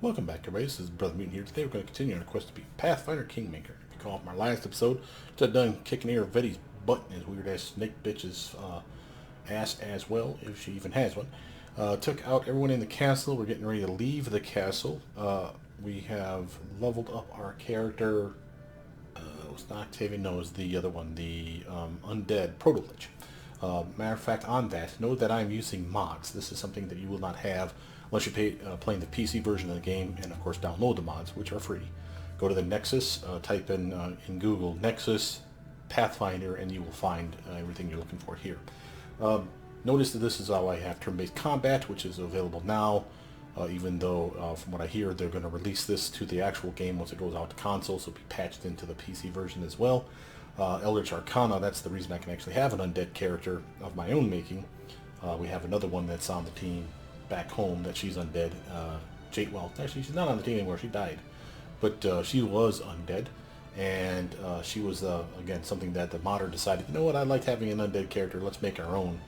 Welcome back, everybody. This is Brother Mutant here. Today we're going to continue on our quest to be Pathfinder Kingmaker. If you recall from our last episode, just done kicking Vetti's butt in his weird-ass snake bitch's ass as well, if she even has one. Took out everyone in the castle. We're getting ready to leave the castle. We have leveled up our character. It was not Octavian, no, it was the other one, the undead Protolich. Matter of fact, on that, know that I'm using mods. This is something that you will not have unless you're playing the PC version of the game, and of course download the mods, which are free. Go to the Nexus, type in Google Nexus Pathfinder, and you will find everything you're looking for here. Notice that this is how I have turn-based combat, which is available now, even though from what I hear they're going to release this to the actual game once it goes out to console, so it'll be patched into the PC version as well. Eldritch Arcana, that's the reason I can actually have an undead character of my own making. We have another one that's on the team back home that she's undead. Jade, well, actually she's not on the team anymore, she died. But she was undead, and she was, again, something that the modder decided, you know what, I like having an undead character, let's make our own.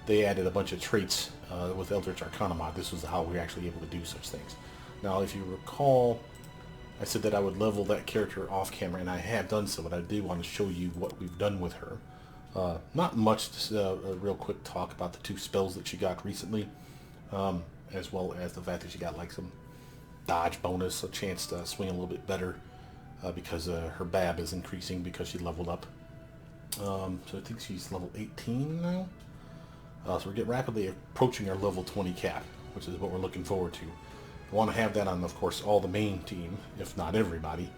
They added a bunch of traits with Eldritch Arcana mod. This was how we were actually able to do such things. Now, if you recall, I said that I would level that character off camera, and I have done so, but I do want to show you what we've done with her. Not much, just a real quick talk about the 2 spells that she got recently, as well as the fact that she got like some dodge bonus, a chance to swing a little bit better, because her BAB is increasing because she leveled up. So I think she's level 18 now. So we're getting rapidly approaching our level 20 cap, which is what we're looking forward to. I want to have that on, of course, all the main team, if not everybody.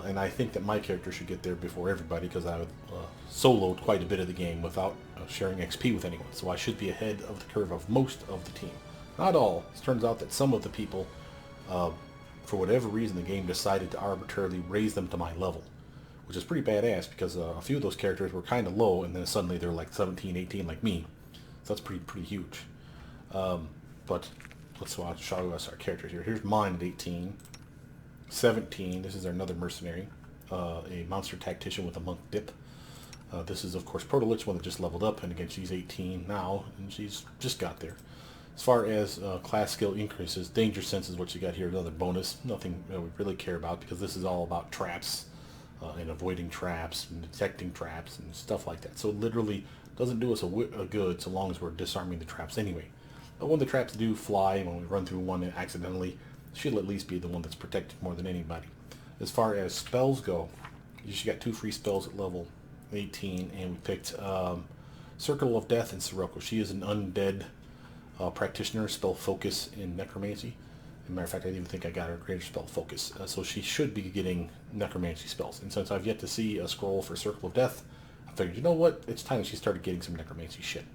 And I think that my character should get there before everybody, because I soloed quite a bit of the game without sharing XP with anyone. So I should be ahead of the curve of most of the team. Not all. It turns out that some of the people, for whatever reason, the game decided to arbitrarily raise them to my level, which is pretty badass, because a few of those characters were kind of low, and then suddenly they're like 17, 18 like me. So that's pretty huge. But let's show us our characters here. Here's mine at 18. 17, this is another mercenary, a monster tactician with a monk dip. This is, of course, Protolich, one that just leveled up, and again, she's 18 now, and she's just got there. As far as class skill increases, Danger Sense is what you got here, another bonus. Nothing we really care about, because this is all about traps, and avoiding traps, and detecting traps, and stuff like that. So it literally doesn't do us a good so long as we're disarming the traps anyway. But when the traps do fly, when we run through one accidentally, she'll at least be the one that's protected more than anybody. As far as spells go, she got 2 free spells at level 18, and we picked Circle of Death and Sirocco. She is an undead practitioner, spell focus in necromancy. As a matter of fact, I even think I got her greater spell focus, so she should be getting necromancy spells. And since I've yet to see a scroll for Circle of Death, I figured, you know what, it's time that she started getting some necromancy shit.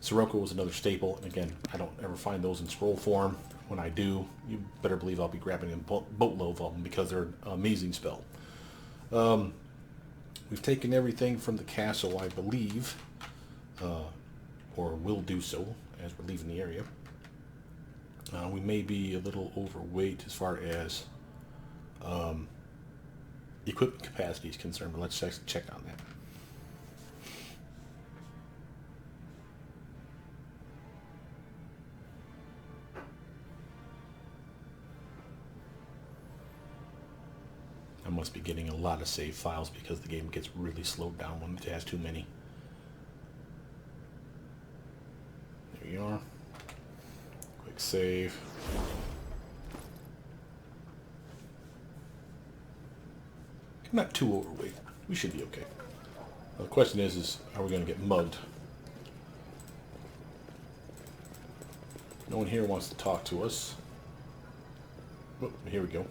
Sirocco was another staple, and again, I don't ever find those in scroll form. When I do, you better believe I'll be grabbing a boatload of them, because they're an amazing spell. We've taken everything from the castle, I believe, or will do so as we're leaving the area. We may be a little overweight as far as equipment capacity is concerned, but let's check on that. I must be getting a lot of save files, because the game gets really slowed down when it has too many. There you are. Quick save. I'm not too overweight. We should be okay. The question is are we going to get mugged? No one here wants to talk to us. Oh, here we go.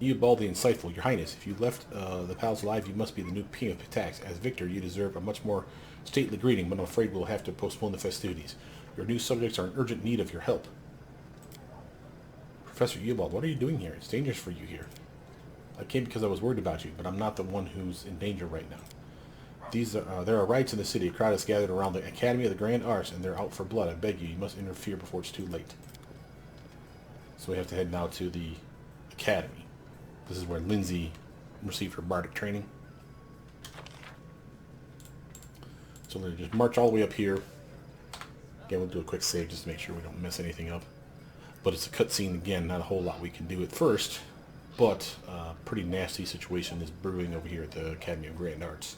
Eobald the Insightful, Your Highness, if you left the palace alive, you must be the new King of Pitax. As victor, you deserve a much more stately greeting, but I'm afraid we'll have to postpone the festivities. Your new subjects are in urgent need of your help. Professor Eobald, what are you doing here? It's dangerous for you here. I came because I was worried about you, but I'm not the one who's in danger right now. There are riots in the city. A crowd is gathered around the Academy of the Grand Arts, and they're out for blood. I beg you, you must interfere before it's too late. So we have to head now to the Academy. This is where Lindsay received her bardic training. So we're going to just march all the way up here. Again, we'll do a quick save just to make sure we don't mess anything up. But it's a cutscene again, not a whole lot we can do at first. But pretty nasty situation is brewing over here at the Academy of Grand Arts.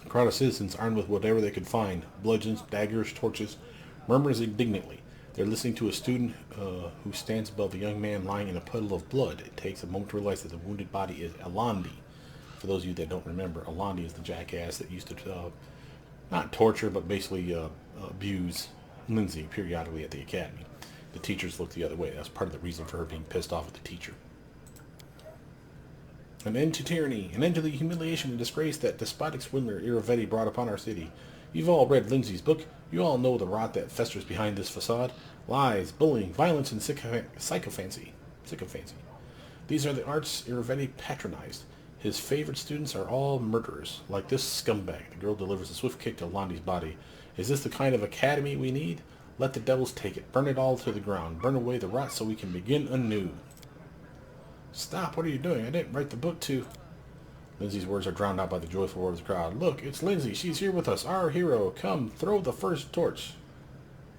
A crowd of citizens armed with whatever they could find, bludgeons, daggers, torches, murmurs indignantly. They're listening to a student who stands above a young man lying in a puddle of blood. It takes a moment to realize that the wounded body is Alandi. For those of you that don't remember, Alandi is the jackass that used to not torture, but basically abuse Lindsay periodically at the academy. The teachers look the other way. That's part of the reason for her being pissed off at the teacher. An end to tyranny, an end to the humiliation and disgrace that despotic swindler Iravetti brought upon our city. You've all read Lindsay's book. You all know the rot that festers behind this facade. Lies, bullying, violence, and sycophancy. These are the arts Iravetti patronized. His favorite students are all murderers, like this scumbag. The girl delivers a swift kick to Landi's body. Is this the kind of academy we need? Let the devils take it. Burn it all to the ground. Burn away the rot so we can begin anew. Stop, what are you doing? I didn't write the book to... Lindsay's words are drowned out by the joyful roar of the crowd. Look, it's Lindsay. She's here with us. Our hero. Come, throw the first torch.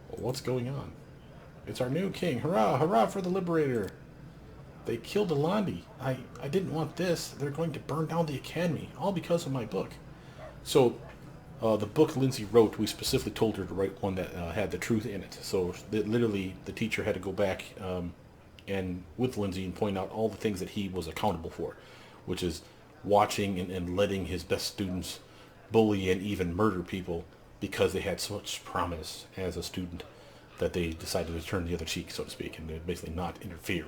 Well, what's going on? It's our new king. Hurrah, hurrah for the liberator. They killed Alandi. I didn't want this. They're going to burn down the academy, all because of my book. So, the book Lindsay wrote, we specifically told her to write one that had the truth in it. So, literally, the teacher had to go back and with Lindsay and point out all the things that he was accountable for, which is watching and letting his best students bully and even murder people because they had such promise as a student that they decided to turn the other cheek, so to speak, and basically not interfere.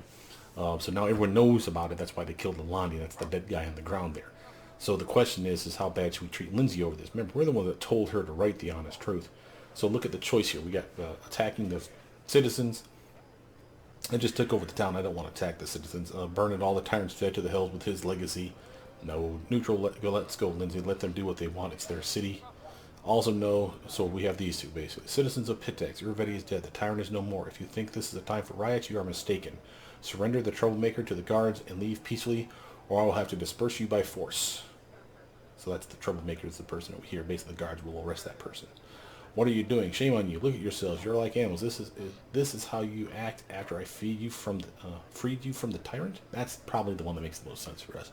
So now everyone knows about it. That's why they killed Alandi. That's the dead guy on the ground there. So the question is how bad should we treat Lindsay over this? Remember, we're the one that told her to write the honest truth. So look at the choice here. We got attacking the citizens. I just took over the town. I don't want to attack the citizens. Burning all the tyrants fed to the hells with his legacy. No. Neutral, let's go, Lindsay. Let them do what they want. It's their city. Also no. So we have these two, basically. Citizens of Pitex. Iravetti is dead. The tyrant is no more. If you think this is a time for riots, you are mistaken. Surrender the troublemaker to the guards and leave peacefully, or I will have to disperse you by force. So that's the troublemaker is the person over here. Basically, the guards will arrest that person. What are you doing? Shame on you. Look at yourselves. You're like animals. This is how you act after I freed you from the tyrant? That's probably the one that makes the most sense for us.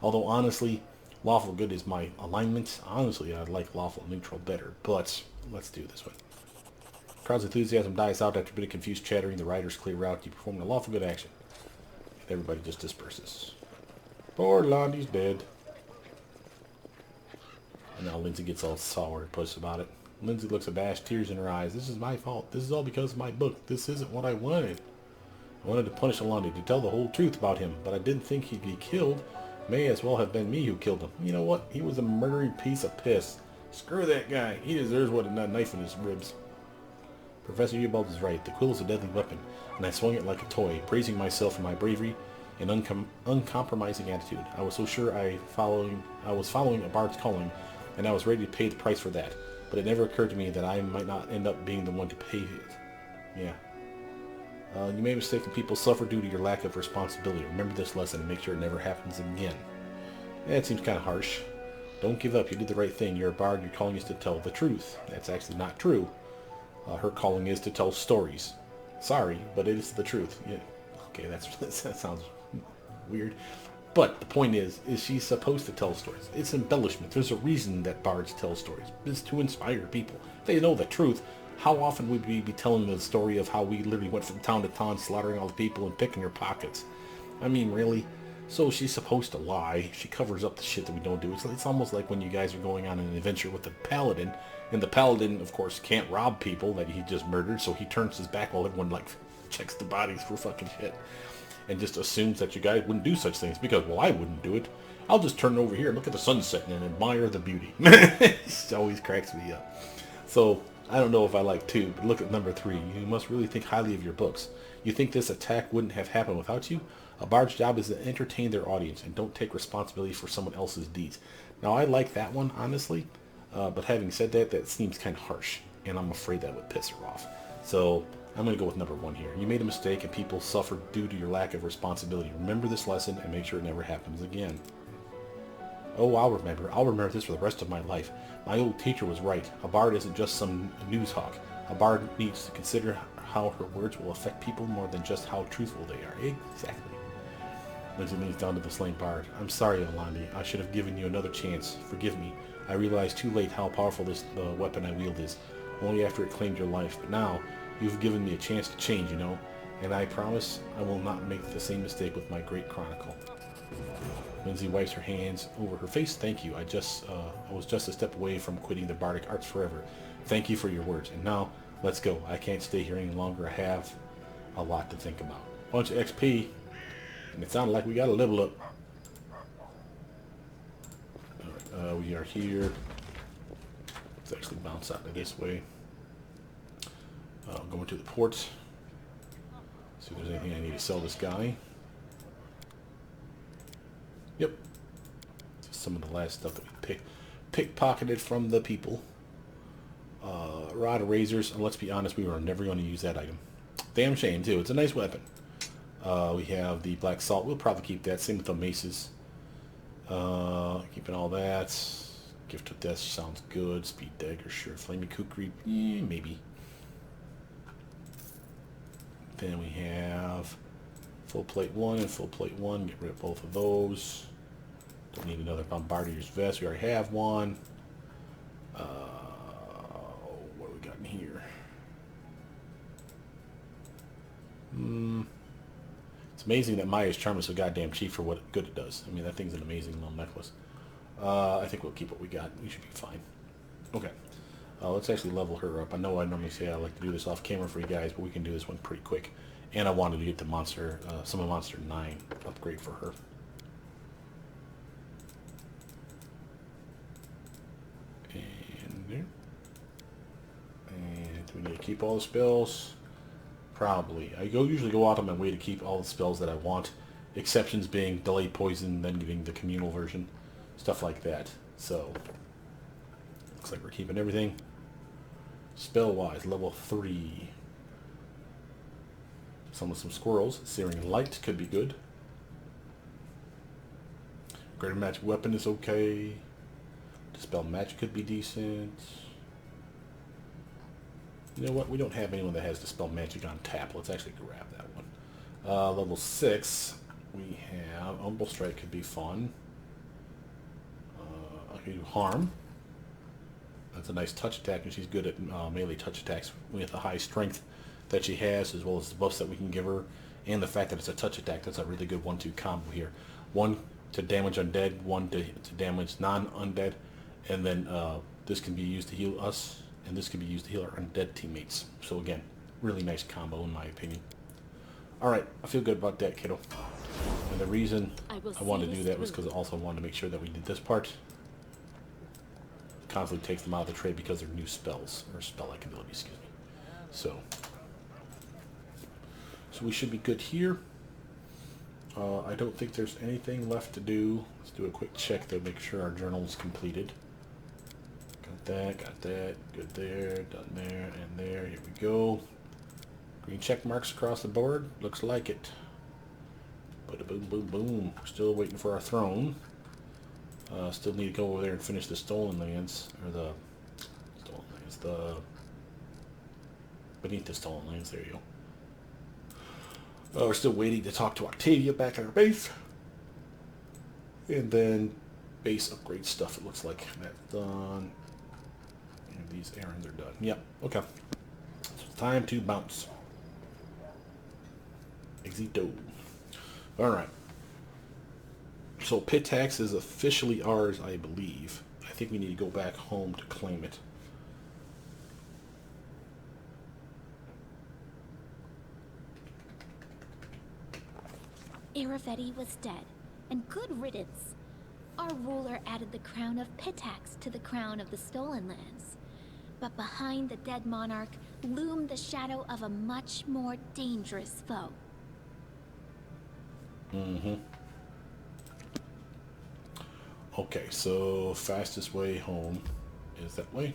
Although, honestly, lawful good is my alignment. Honestly, I like lawful neutral better. But let's do this one. Crowd's enthusiasm dies out after a bit of confused chattering. The riders clear out. You perform a lawful good action. And everybody just disperses. Poor Landi's dead. And now Lindsay gets all sour and puss about it. Lindsay looks abashed, tears in her eyes. This is my fault. This is all because of my book. This isn't what I wanted. I wanted to punish Alandi, to tell the whole truth about him, but I didn't think he'd be killed. May as well have been me who killed him. You know what? He was a murdering piece of piss. Screw that guy. He deserves what a knife in his ribs. Professor Eubald is right. The quill is a deadly weapon, and I swung it like a toy, praising myself for my bravery and uncompromising attitude. I was so sure I was following a bard's calling, and I was ready to pay the price for that. But it never occurred to me that I might not end up being the one to pay it. Yeah. You may mistake the people suffer due to your lack of responsibility. Remember this lesson and make sure it never happens again. Yeah, it seems kind of harsh. Don't give up. You did the right thing. You're a bard. Your calling is to tell the truth. That's actually not true. Her calling is to tell stories. Sorry, but it is the truth. Yeah. Okay, that sounds weird. But the point is she's supposed to tell stories. It's embellishment. There's a reason that bards tell stories. It's to inspire people. If they know the truth, how often would we be telling the story of how we literally went from town to town, slaughtering all the people and picking their pockets? I mean, really? So she's supposed to lie. She covers up the shit that we don't do. It's almost like when you guys are going on an adventure with the paladin, and the paladin, of course, can't rob people that he just murdered, so he turns his back while everyone, like, checks the bodies for fucking shit. And just assumes that you guys wouldn't do such things because, well, I wouldn't do it. I'll just turn over here and look at the sunset and admire the beauty. It always cracks me up. So, I don't know if I like 2, but look at number 3. You must really think highly of your books. You think this attack wouldn't have happened without you? A bard's job is to entertain their audience and don't take responsibility for someone else's deeds. Now, I like that one, honestly, but having said that, that seems kind of harsh, and I'm afraid that would piss her off. So I'm going to go with number 1 here. You made a mistake and people suffered due to your lack of responsibility. Remember this lesson and make sure it never happens again. Oh, I'll remember. I'll remember this for the rest of my life. My old teacher was right. A bard isn't just some news hawk. A bard needs to consider how her words will affect people more than just how truthful they are. Exactly. Lindsay leans down to the slain bard. I'm sorry, Alandi. I should have given you another chance. Forgive me. I realized too late how powerful the weapon I wield is. Only after it claimed your life. But now, you've given me a chance to change, you know. And I promise I will not make the same mistake with my great chronicle. Lindsay wipes her hands over her face. Thank you. I was just a step away from quitting the bardic arts forever. Thank you for your words. And now, let's go. I can't stay here any longer. I have a lot to think about. Bunch of XP. And it sounded like we got a level up. Alright, we are here. Let's actually bounce out of this way. Going to the port. See if there's anything I need to sell this guy. Yep. Some of the last stuff that we pickpocketed from the people. Rod of razors. And let's be honest, we were never going to use that item. Damn shame, too. It's a nice weapon. We have the black salt. We'll probably keep that. Same with the maces. Keeping all that. Gift of death sounds good. Speed dagger, sure. Flaming kukri, maybe. Then we have full plate 1 and full plate 1. Get rid of both of those. Don't need another bombardier's vest. We already have one. What do we got in here? It's amazing that Maya's charm is so goddamn cheap for what good it does. I mean, that thing's an amazing little necklace. I think we'll keep what we got. We should be fine. Okay. Let's actually level her up. I know I normally say I like to do this off camera for you guys, but we can do this one pretty quick. And I wanted to get the monster, Summon Monster 9 upgrade for her. And there. And do we need to keep all the spells? Probably. I usually go out on my way to keep all the spells that I want. Exceptions being delay poison, then getting the communal version. Stuff like that. So, looks like we're keeping everything. Spell-wise, level 3. Some squirrels. Searing Light could be good. Greater Magic Weapon is okay. Dispel Magic could be decent. You know what? We don't have anyone that has Dispel Magic on tap. Let's actually grab that one. Level 6, we have Umbral Strike could be fun. I can do Harm. That's a nice touch attack, and she's good at melee touch attacks with the high strength that she has, as well as the buffs that we can give her, and the fact that it's a touch attack. That's a really good 1-2 combo here. 1 to damage undead, 1 to damage non-undead, and then this can be used to heal us, and this can be used to heal our undead teammates. So again, really nice combo in my opinion. Alright, I feel good about that, kiddo. And the reason I wanted to do that was because I also wanted to make sure that we did this part. Conflict takes them out of the trade because they're new spells, or spell-like abilities, excuse me. So we should be good here. I don't think there's anything left to do. Let's do a quick check to make sure our journal is completed. Got that, good there, done there, and there. Here we go. Green check marks across the board. Looks like it. Bada boom, boom, boom. We're still waiting for our throne. Still need to go over there and finish the Stolen Lands, or the Stolen Lands, beneath the Stolen Lands, there you go. We're still waiting to talk to Octavia back at our base. And then base upgrade stuff, it looks like. That's done. And these errands are done. Yep, okay. So it's time to bounce. Exito. Alright. So pit tax is officially ours, I believe. I think we need to go back home to claim it. Iravetti was dead, and good riddance. Our ruler added the crown of Pitax to the crown of the Stolen Lands. But behind the dead monarch loomed the shadow of a much more dangerous foe. Mm-hmm. Okay, so fastest way home is that way.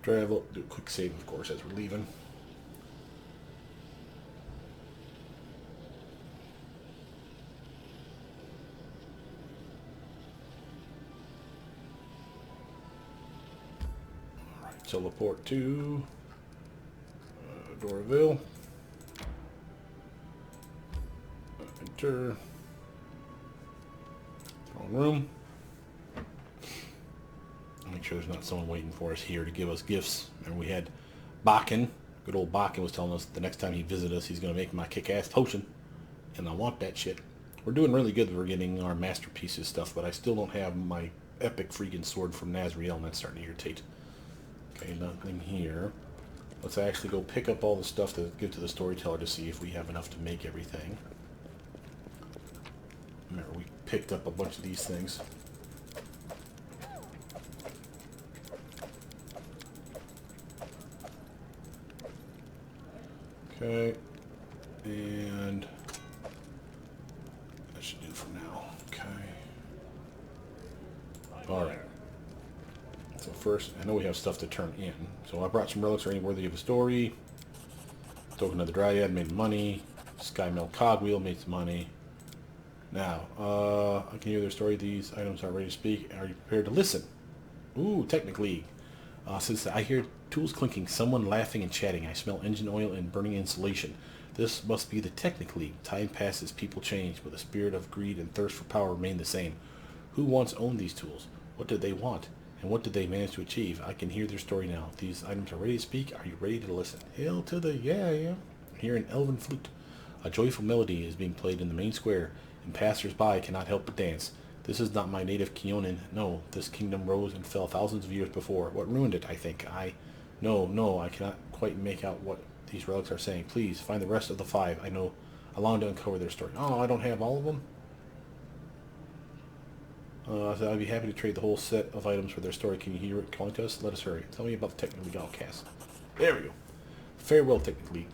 Travel, do a quick save, of course, as we're leaving. Alright, teleport to Dorraj. Enter. Wrong room. Make sure there's not someone waiting for us here to give us gifts. And we had Bakken. Good old Bakken was telling us the next time he visits us, he's going to make my kick-ass potion. And I want that shit. We're doing really good. We're getting our masterpieces stuff, but I still don't have my epic freaking sword from Nazriel, and that's starting to irritate. Okay, nothing here. Let's actually go pick up all the stuff to give to the storyteller to see if we have enough to make everything. Remember, we picked up a bunch of these things. Okay, and that should do for now. Okay. Alright. So first, I know we have stuff to turn in. So I brought some relics or any worthy of a story. Token of the Dryad made money. Skymel Cogwheel made some money. Now, I can hear their story. These items are ready to speak. Are you prepared to listen? Ooh, technically. Since I hear tools clinking, someone laughing and chatting, I smell engine oil and burning insulation. This must be the Technic League. Time passes, people change, but the spirit of greed and thirst for power remain the same. Who once owned these tools? What did they want? And what did they manage to achieve? I can hear their story now. These items are ready to speak. Are you ready to listen? Hail to the yeah. I hear an elven flute. A joyful melody is being played in the main square, and passers-by cannot help but dance. This is not my native Keonan. No, this kingdom rose and fell thousands of years before. What ruined it, I think? No, I cannot quite make out what these relics are saying. Please, find the rest of the 5. I know. I long to uncover their story. Oh, I don't have all of them? So I'd be happy to trade the whole set of items for their story. Can you hear it calling to us? Let us hurry. Tell me about the Technic League Outcast. There we go. Farewell, Technic League.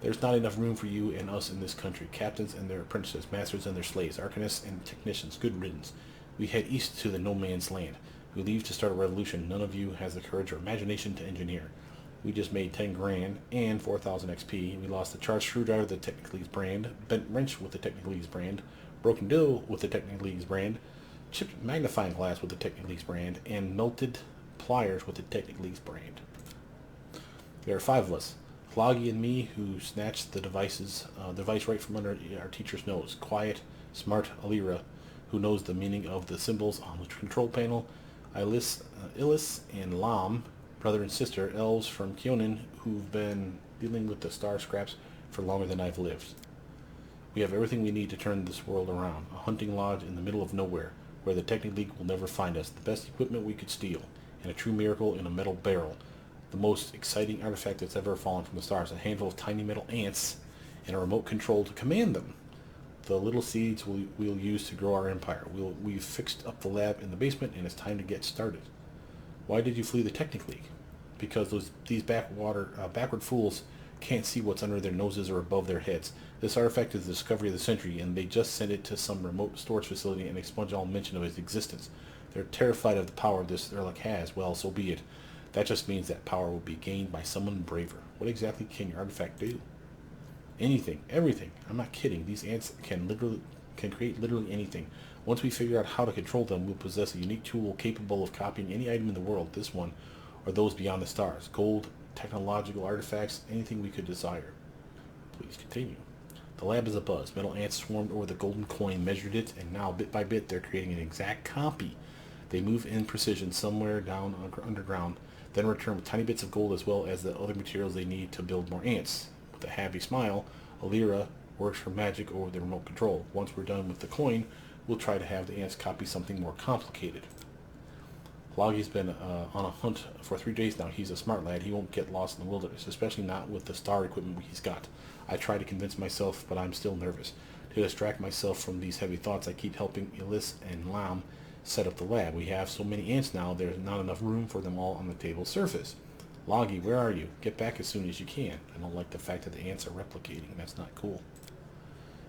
There's not enough room for you and us in this country. Captains and their apprentices, masters and their slaves, arcanists and technicians, good riddance. We head east to the no man's land. We leave to start a revolution. None of you has the courage or imagination to engineer. We just made 10 grand and 4,000 XP. We lost the charged screwdriver with the Technic League's brand, bent wrench with the Technic League's brand, broken dill with the Technic League's brand, chipped magnifying glass with the Technic League's brand, and melted pliers with the Technic League's brand. There are 5 of us. Floggy and me, who snatched the device right from under our teacher's nose. Quiet, smart Alira, who knows the meaning of the symbols on the control panel. Illis and Lam, brother and sister, elves from Keonan, who've been dealing with the star scraps for longer than I've lived. We have everything we need to turn this world around. A hunting lodge in the middle of nowhere, where the Technic League will never find us. The best equipment we could steal, and a true miracle in a metal barrel. The most exciting artifact that's ever fallen from the stars. A handful of tiny metal ants and a remote control to command them. The little seeds we'll use to grow our empire. We've fixed up the lab in the basement, and it's time to get started. Why did you flee the Technic League? Because these backward fools can't see what's under their noses or above their heads. This artifact is the discovery of the century, and they just sent it to some remote storage facility and expunged all mention of its existence. They're terrified of the power this relic has. Well, so be it. That just means that power will be gained by someone braver. What exactly can your artifact do? Anything. Everything. I'm not kidding. These ants can create literally anything. Once we figure out how to control them, we'll possess a unique tool capable of copying any item in the world, this one, or those beyond the stars. Gold, technological artifacts, anything we could desire. Please continue. The lab is abuzz. Metal ants swarmed over the golden coin, measured it, and now, bit by bit, they're creating an exact copy. They move in precision somewhere down underground, then return with tiny bits of gold as well as the other materials they need to build more ants. With a happy smile, Alira works her magic over the remote control. Once we're done with the coin, we'll try to have the ants copy something more complicated. Loggy's been on a hunt for 3 days now. He's a smart lad. He won't get lost in the wilderness, especially not with the star equipment he's got. I try to convince myself, but I'm still nervous. To distract myself from these heavy thoughts, I keep helping Illis and Lam set up the lab. We have so many ants now, there's not enough room for them all on the table surface. Loggy, where are you? Get back as soon as you can. I don't like the fact that the ants are replicating. That's not cool.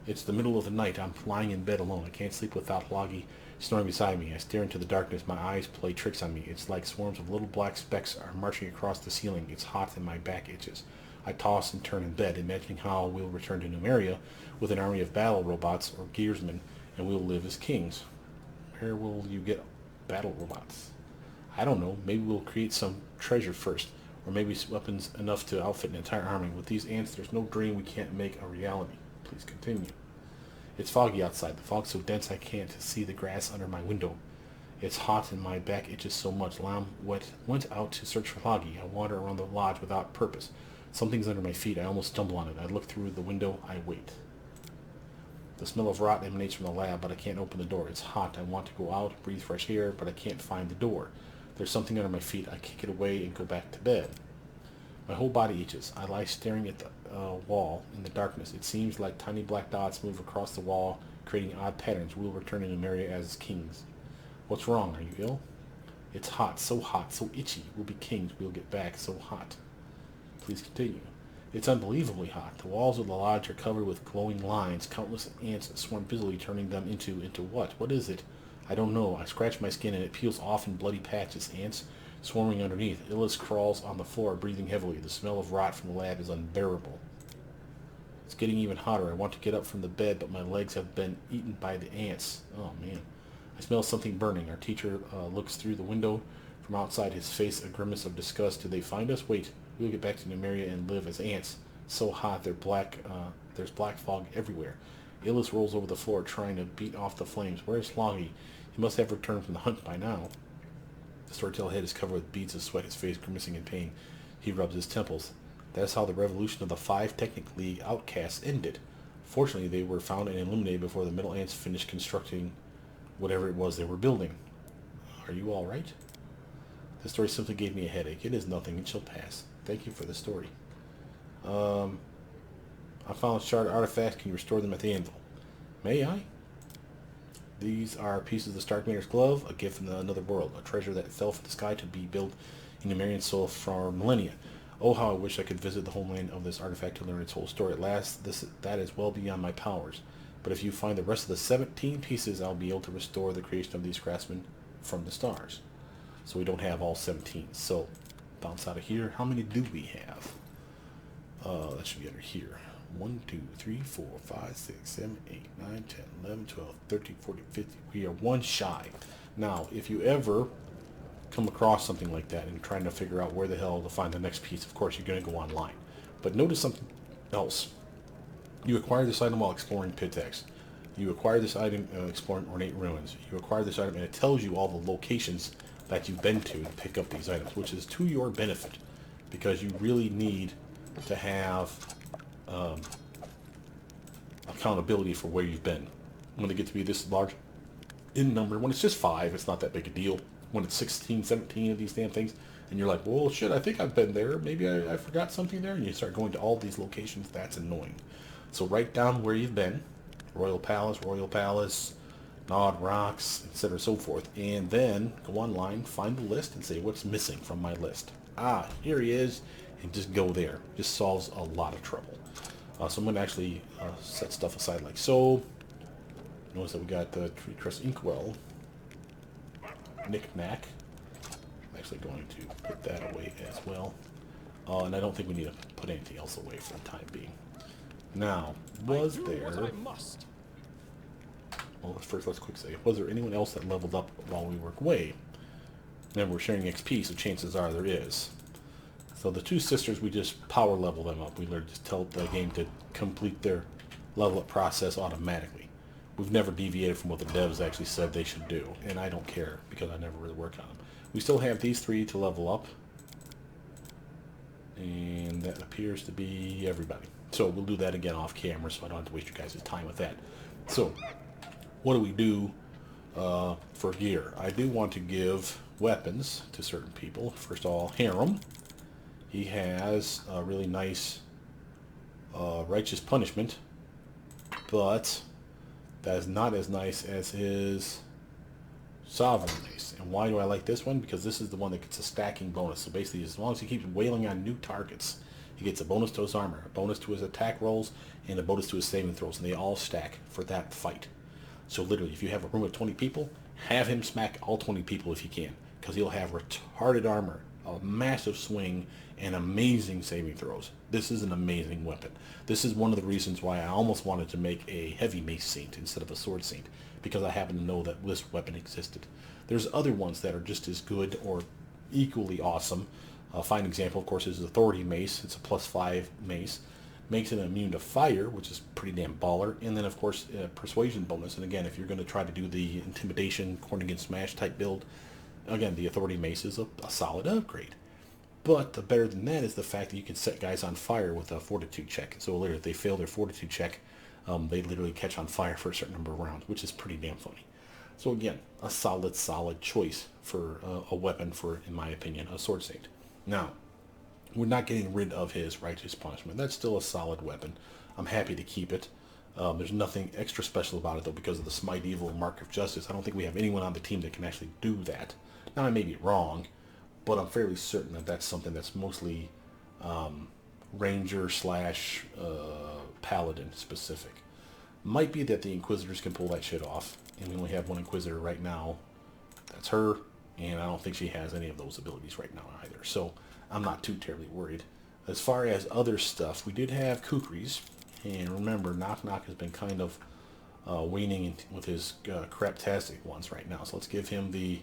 It's the middle of the night. I'm lying in bed alone. I can't sleep without Loggy snoring beside me. I stare into the darkness. My eyes play tricks on me. It's like swarms of little black specks are marching across the ceiling. It's hot and my back itches. I toss and turn in bed, imagining how we'll return to Numeria with an army of battle robots or gearsmen, and we'll live as kings. Where will you get battle robots? I don't know. Maybe we'll create some treasure first, or maybe weapons enough to outfit an entire army. With these ants, there's no dream we can't make a reality. Please continue. It's foggy outside. The fog's so dense I can't see the grass under my window. It's hot and my back itches so much. Lam went out to search for Loggy. I wander around the lodge without purpose. Something's under my feet. I almost stumble on it. I look through the window. I wait. The smell of rot emanates from the lab, but I can't open the door. It's hot. I want to go out, breathe fresh air, but I can't find the door. There's something under my feet. I kick it away and go back to bed. My whole body itches. I lie staring at the wall in the darkness. It seems like tiny black dots move across the wall, creating odd patterns. We'll return to Numeria as kings. What's wrong? Are you ill? It's hot, so itchy. We'll be kings. We'll get back. So hot. Please continue. It's unbelievably hot. The walls of the lodge are covered with glowing lines. Countless ants swarm busily, turning them into what? What is it? I don't know. I scratch my skin and it peels off in bloody patches. Ants swarming underneath. Illis crawls on the floor, breathing heavily. The smell of rot from the lab is unbearable. It's getting even hotter. I want to get up from the bed, but my legs have been eaten by the ants. Oh, man. I smell something burning. Our teacher looks through the window. From outside, his face a grimace of disgust. Did they find us? Wait. We'll get back to Numeria and live as ants. So hot, there's black fog everywhere. Illis rolls over the floor, trying to beat off the flames. Where's Loggy? He must have returned from the hunt by now. The storyteller head is covered with beads of sweat, his face grimacing in pain. He rubs his temples. That's how the revolution of the 5 technically outcasts ended. Fortunately, they were found and eliminated before the middle ants finished constructing whatever it was they were building. Are you all right? This story simply gave me a headache. It is nothing. It shall pass. Thank you for the story. I found shard artifacts. Can you restore them at the anvil? May I? These are pieces of the Starkmaker's glove, a gift from another world, a treasure that fell from the sky to be built in Numerian soil for millennia. Oh, how I wish I could visit the homeland of this artifact to learn its whole story. At last, that is well beyond my powers. But if you find the rest of the 17 pieces, I'll be able to restore the creation of these craftsmen from the stars. So we don't have all 17. So, bounce out of here. How many do we have? That should be under here. 1, 2, 3, 4, 5, 6, 7, 8, 9, 10, 11, 12, 13, 14, 15. We are one shy. Now, if you ever come across something like that and trying to figure out where the hell to find the next piece, of course, you're going to go online. But notice something else. You acquire this item while exploring Pitax. You acquire this item exploring ornate ruins. You acquire this item and it tells you all the locations that you've been to pick up these items, which is to your benefit, because you really need to have accountability for where you've been. When they get to be this large in number, when it's just 5, it's not that big a deal. When it's 16, 17 of these damn things, and you're like, well, shit, I think I've been there. Maybe I forgot something there, and you start going to all these locations. That's annoying. So write down where you've been. Royal Palace, Gnawed Rocks, etc. so forth. And then go online, find the list, and say, what's missing from my list? Ah, here he is. And just go there. Just solves a lot of trouble. So I'm going to actually set stuff aside like so. Notice that we got the Tree Crest Inkwell. Knick-knack. I'm actually going to put that away as well. And I don't think we need to put anything else away for the time being. Now, was there... Well, first let's quick say, was there anyone else that leveled up while we were away? Remember, we're sharing XP, so chances are there is. So the 2 sisters, we just power level them up. We just tell the game to complete their level up process automatically. We've never deviated from what the devs actually said they should do, and I don't care because I never really worked on them. We still have these 3 to level up, and that appears to be everybody. So we'll do that again off camera, so I don't have to waste your guys' time with that. So, what do we do for gear? I do want to give weapons to certain people. First of all, Harem. He has a really nice righteous punishment, but that is not as nice as his sovereign mace. And why do I like this one? Because this is the one that gets a stacking bonus. So basically, as long as he keeps wailing on new targets, he gets a bonus to his armor, a bonus to his attack rolls, and a bonus to his saving throws, and they all stack for that fight. So literally, if you have a room of 20 people, have him smack all 20 people if you can, because he'll have retarded armor, a massive swing, and amazing saving throws. This is an amazing weapon. This is one of the reasons why I almost wanted to make a heavy mace saint instead of a sword saint, because I happen to know that this weapon existed. There's other ones that are just as good or equally awesome. A fine example, of course, is Authority Mace. It's a +5 mace. Makes it immune to fire, which is pretty damn baller. And then, of course, persuasion bonus. And again, if you're going to try to do the intimidation, corn against smash type build, again, the Authority Mace is a solid upgrade. But the better than that is the fact that you can set guys on fire with a fortitude check. So literally, if they fail their fortitude check, they literally catch on fire for a certain number of rounds, which is pretty damn funny. So again, a solid choice for a weapon for, in my opinion, a sword saint. Now, we're not getting rid of his righteous punishment. That's still a solid weapon. I'm happy to keep it. There's nothing extra special about it, though, because of the Smite Evil Mark of Justice. I don't think we have anyone on the team that can actually do that. Now, I may be wrong, but I'm fairly certain that that's something that's mostly Ranger / Paladin specific. Might be that the Inquisitors can pull that shit off, and we only have one Inquisitor right now. That's her, and I don't think she has any of those abilities right now either. So I'm not too terribly worried. As far as other stuff, we did have Kukris, and remember, Knock Knock has been kind of waning with his craptastic ones right now. So let's give him the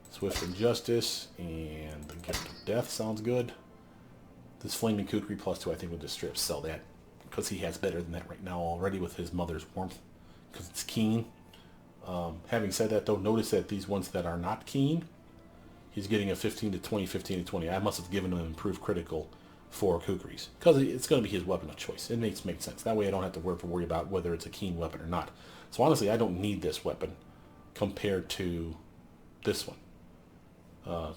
Swift Injustice, and the Gift of Death sounds good. This Flaming Kukri +2, I think we'll just strip sell that, because he has better than that right now already with his Mother's Warmth, because it's keen. Having said that, though, notice that these ones that are not keen, he's getting a 15 to 20, 15 to 20. I must have given him an improved critical for Kukris, because it's going to be his weapon of choice. It makes sense. That way I don't have to worry about whether it's a keen weapon or not. So honestly, I don't need this weapon compared to this one.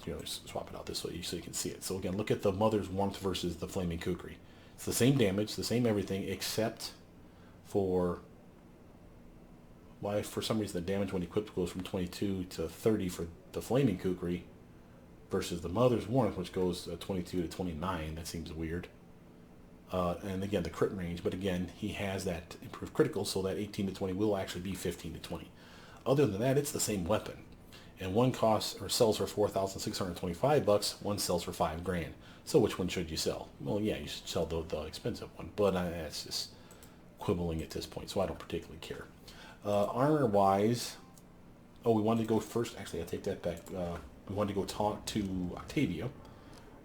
Just swap it out this way so you can see it. So again, look at the Mother's Warmth versus the Flaming Kukri. It's the same damage, the same everything, except for why for some reason the damage when equipped goes from 22 to 30 for the Flaming Kukri versus the Mother's Warmth, which goes 22 to 29. That seems weird. And again, the crit range, but again, he has that improved critical, so that 18 to 20 will actually be 15 to 20. Other than that, it's the same weapon. And one costs or sells for $4,625. One sells for $5,000. So which one should you sell? Well, yeah, you should sell the expensive one, but that's just quibbling at this point, so I don't particularly care. Armor-wise, we wanted to go first. Actually, I take that back. We wanted to go talk to Octavia.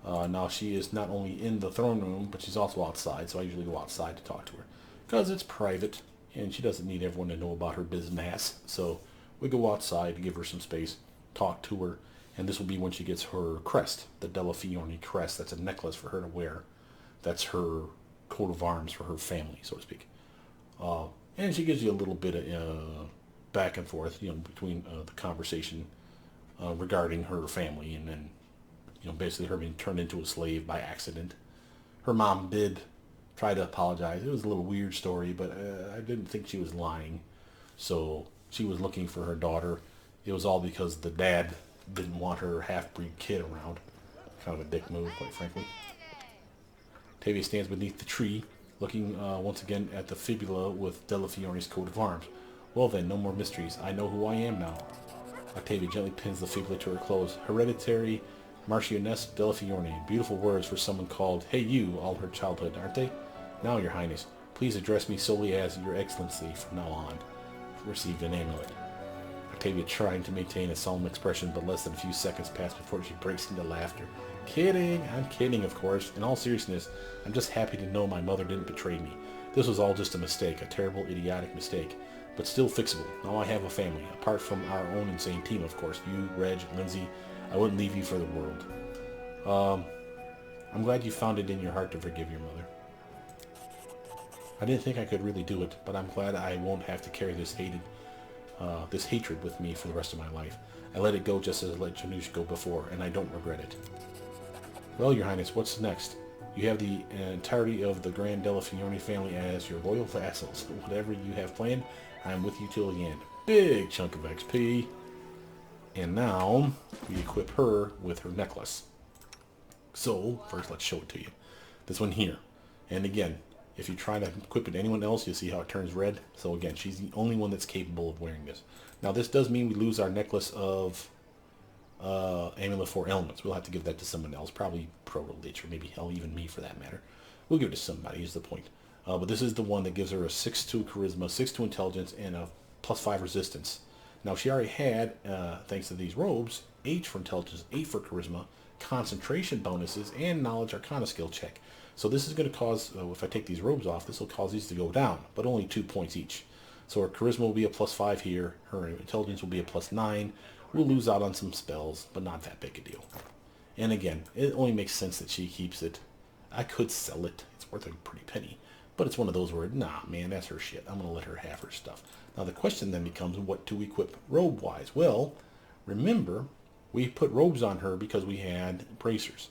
Now, she is not only in the throne room, but she's also outside, so I usually go outside to talk to her, because it's private, and she doesn't need everyone to know about her business. So we go outside to give her some space, talk to her, and this will be when she gets her crest, the Della Fiorni crest. That's a necklace for her to wear. That's her coat of arms for her family, so to speak. And she gives you a little bit of back and forth, between the conversation regarding her family, and then, basically her being turned into a slave by accident. Her mom did try to apologize. It was a little weird story, but I didn't think she was lying. So she was looking for her daughter. It was all because the dad didn't want her half-breed kid around. Kind of a dick move, quite frankly. Octavia stands beneath the tree, looking once again at the fibula with Della Fiorni's coat of arms. Well then, no more mysteries. I know who I am now. Octavia gently pins the fibula to her clothes. Hereditary Marchionesse Della Fiorni. Beautiful words for someone called Hey You all her childhood, aren't they? Now, Your Highness, please address me solely as Your Excellency from now on. Received an amulet. Octavia trying to maintain a solemn expression, but less than a few seconds pass before she breaks into laughter. Kidding! I'm kidding, of course. In all seriousness, I'm just happy to know my mother didn't betray me. This was all just a mistake, a terrible, idiotic mistake, but still fixable. Now I have a family, apart from our own insane team, of course. You, Reg, Lindsay, I wouldn't leave you for the world. I'm glad you found it in your heart to forgive your mother. I didn't think I could really do it, but I'm glad I won't have to carry this hatred with me for the rest of my life. I let it go just as I let Janusz go before, and I don't regret it. Well, Your Highness, what's next? You have the entirety of the Grand Della Fiorni family as your loyal vassals. Whatever you have planned, I'm with you till the end. Big chunk of XP. And now, we equip her with her necklace. So, first let's show it to you. This one here. And again, if you try to equip it to anyone else, you'll see how it turns red. So again, she's the only one that's capable of wearing this. Now this does mean we lose our necklace of Amulet for Elements. We'll have to give that to someone else, probably Proto-Lich, or maybe hell, even me for that matter. We'll give it to somebody, is the point. But this is the one that gives her a 6-2 Charisma, 6-2 Intelligence, and a +5 Resistance. Now she already had, thanks to these robes, 8 for Intelligence, 8 for Charisma, concentration bonuses, and Knowledge Arcana skill check. So this is going to cause, if I take these robes off, this will cause these to go down, but only 2 points each. So her Charisma will be a +5 here, her Intelligence will be a +9. We'll lose out on some spells, but not that big a deal. And again, it only makes sense that she keeps it. I could sell it. It's worth a pretty penny. But it's one of those where, nah, man, that's her shit. I'm going to let her have her stuff. Now the question then becomes, what to equip robe-wise? Well, remember, we put robes on her because we had bracers.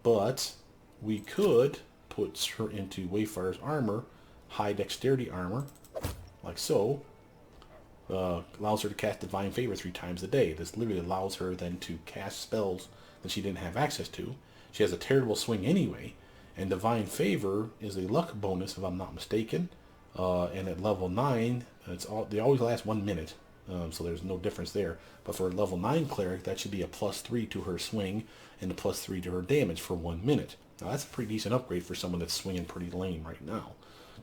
But we could put her into Wayfarer's armor, high dexterity armor, like so. Allows her to cast Divine Favor 3 times a day. This literally allows her then to cast spells that she didn't have access to. She has a terrible swing anyway, and Divine Favor is a luck bonus if I'm not mistaken. And at level 9, they always last 1 minute, so there's no difference there. But for a level 9 cleric, that should be a +3 to her swing and a +3 to her damage for 1 minute. Now that's a pretty decent upgrade for someone that's swinging pretty lame right now.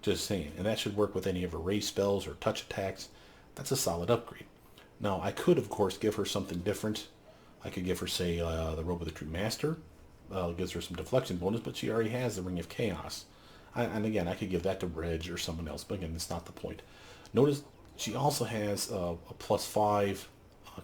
Just saying. And that should work with any of her raise spells or touch attacks. That's a solid upgrade. Now, I could, of course, give her something different. I could give her, say, the Robe of the True Master. It gives her some deflection bonus, but she already has the Ring of Chaos. And again, I could give that to Reg or someone else, but again, that's not the point. Notice she also has a +5